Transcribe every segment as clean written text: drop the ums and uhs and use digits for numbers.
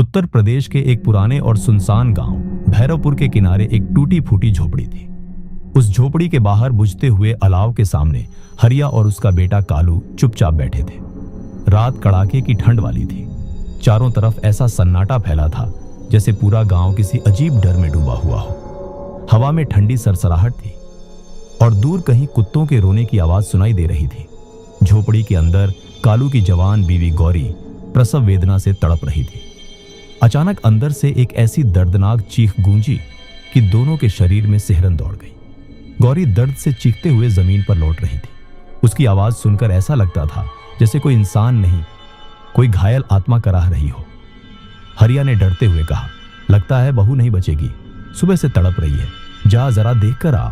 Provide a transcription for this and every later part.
उत्तर प्रदेश के एक पुराने और सुनसान गांव भैरवपुर के किनारे एक टूटी फूटी झोपड़ी थी। उस झोपड़ी के बाहर बुझते हुए अलाव के सामने हरिया और उसका बेटा कालू चुपचाप बैठे थे। रात कड़ाके की ठंड वाली थी। चारों तरफ ऐसा सन्नाटा फैला था जैसे पूरा गांव किसी अजीब डर में डूबा हुआ हो। हवा में ठंडी सरसराहट थी और दूर कहीं कुत्तों के रोने की आवाज सुनाई दे रही थी। झोपड़ी के अंदर कालू की जवान बीवी गौरी प्रसव वेदना से तड़प रही थी। अचानक अंदर से एक ऐसी दर्दनाक चीख गूंजी कि दोनों के शरीर में सिहरन दौड़ गई। गौरी दर्द से चीखते हुए जमीन पर लौट रही थी। उसकी आवाज सुनकर ऐसा लगता था जैसे कोई इंसान नहीं, कोई घायल आत्मा कराह रही हो। हरिया ने डरते हुए कहा, लगता है बहू नहीं बचेगी, सुबह से तड़प रही है, जा जरा देख कर आ।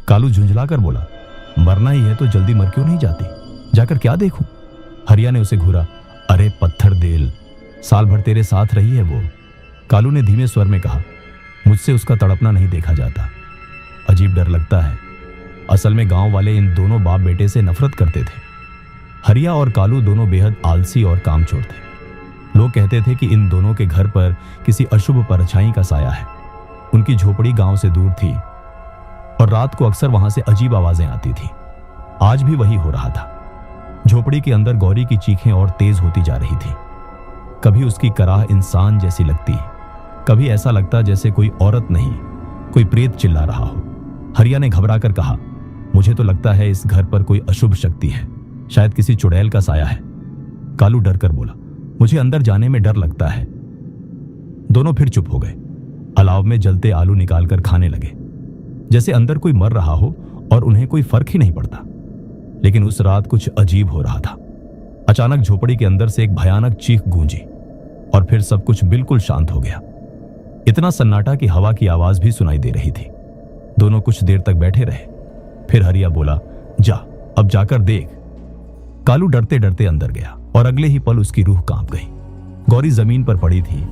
कालू झुंझलाकर बोला, मरना ही है तो जल्दी मर क्यों नहीं जाती, जाकर क्या देखूं? हरिया ने उसे घूरा, अरे पत्थर देल, साल भर तेरे साथ रही है वो। कालू ने धीमे स्वर में कहा, मुझसे उसका तड़पना नहीं देखा जाता, अजीब डर लगता है। असल में गांव वाले इन दोनों बाप बेटे से नफरत करते थे। हरिया और कालू दोनों बेहद आलसी और कामचोर थे। लोग कहते थे कि इन दोनों के घर पर किसी अशुभ परछाई का साया है। उनकी झोपड़ी गांव से दूर थी और रात को अक्सर वहां से अजीब आवाजें आती थी। आज भी वही हो रहा था। झोपड़ी के अंदर गौरी की चीखें और तेज होती जा रही थी। कभी उसकी कराह इंसान जैसी लगती, कभी ऐसा लगता जैसे कोई औरत नहीं, कोई प्रेत चिल्ला रहा हो। हरिया ने घबराकर कहा, मुझे तो लगता है इस घर पर कोई अशुभ शक्ति है, शायद किसी चुड़ैल का साया है। कालू डर कर बोला, मुझे अंदर जाने में डर लगता है। दोनों फिर चुप हो गए। अलाव में जलते आलू निकालकर खाने लगे, जैसे अंदर कोई मर रहा हो और उन्हें कोई फर्क ही नहीं पड़ता। लेकिन उस रात कुछ अजीब हो रहा था। अचानक झोपड़ी के अंदर से एक भयानक चीख गूंजी और फिर सब कुछ बिल्कुल शांत हो गया। इतना सन्नाटा कि हवा की आवाज भी सुनाई दे रही थी। दोनों कुछ देर तक बैठे रहे। फिर हरिया बोला, जा अब जाकर देख। कालू डरते डरते अंदर गया और अगले ही पल उसकी रूह कांप गई। गौरी जमीन पर पड़ी थी,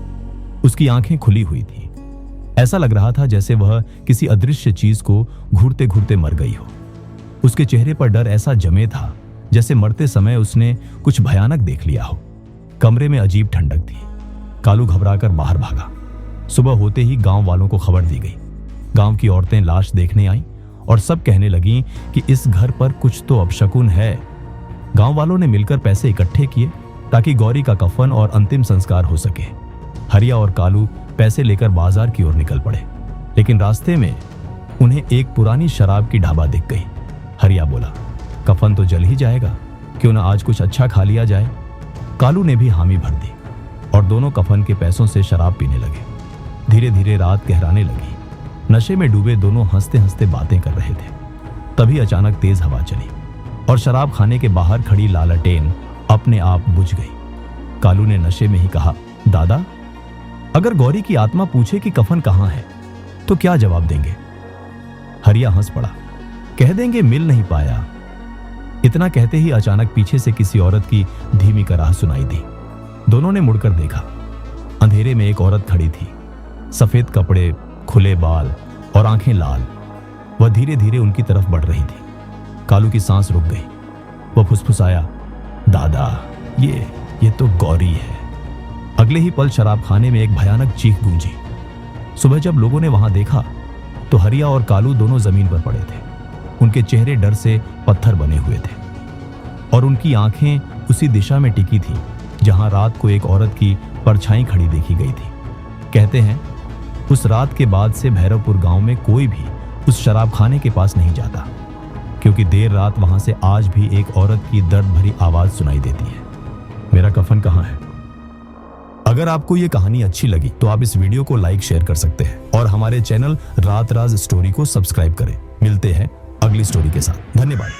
उसकी आंखें खुली हुई थी। ऐसा लग रहा था जैसे वह किसी अदृश्य चीज को घूरते घूरते मर गई हो। उसके चेहरे पर डर ऐसा जमे था जैसे मरते समय उसने कुछ भयानक देख लिया हो। कमरे में अजीब ठंडक थी। कालू घबराकर बाहर भागा। सुबह होते ही गांव वालों को खबर दी गई। गांव की औरतें लाश देखने आईं और सब कहने लगीं कि इस घर पर कुछ तो अपशकुन है। गांव वालों ने मिलकर पैसे इकट्ठे किए ताकि गौरी का कफन और अंतिम संस्कार हो सके। हरिया और कालू पैसे लेकर बाजार की ओर निकल पड़े, लेकिन रास्ते में उन्हें एक पुरानी शराब की ढाबा दिख गई। हरिया बोला, कफन तो जल ही जाएगा, क्यों ना आज कुछ अच्छा खा लिया जाए। कालू ने भी हामी भर दी और दोनों कफन के पैसों से शराब पीने लगे। धीरे धीरे रात गहराने लगी। नशे में डूबे दोनों हंसते हंसते बातें कर रहे थे। तभी अचानक तेज हवा चली और शराब खाने के बाहर खड़ी लालटेन अपने आप बुझ गई। कालू ने नशे में ही कहा, दादा, अगर गौरी की आत्मा पूछे कि कफन कहां है तो क्या जवाब देंगे? हरिया हंस पड़ा, कह देंगे मिल नहीं पाया। इतना कहते ही अचानक पीछे से किसी औरत की धीमी कराह सुनाई दी। दोनों ने मुड़कर देखा। अंधेरे में एक औरत खड़ी थी, सफेद कपड़े, खुले बाल और आंखें लाल। वह धीरे धीरे उनकी तरफ बढ़ रही थी। कालू की सांस रुक गई। वह फुसफुसाया, दादा, ये तो गौरी है। अगले ही पल शराब खाने में एक भयानक चीख गूंजी। सुबह जब लोगों ने वहां देखा तो हरिया और कालू दोनों जमीन पर पड़े थे। उनके चेहरे डर से पत्थर बने हुए थे और उनकी आंखें उसी दिशा में टिकी थी जहां रात को एक औरत की परछाई खड़ी देखी गई थी। कहते हैं उस रात के बाद से भैरवपुर गांव में कोई भी उस शराब खाने के पास नहीं जाता, क्योंकि देर रात वहां से आज भी एक औरत की दर्द भरी आवाज सुनाई देती है, मेरा कफन कहां है? अगर आपको ये कहानी अच्छी लगी तो आप इस वीडियो को लाइक शेयर कर सकते हैं और हमारे चैनल रात राज स्टोरी को सब्सक्राइब करें। मिलते हैं अगली स्टोरी के साथ। धन्यवाद।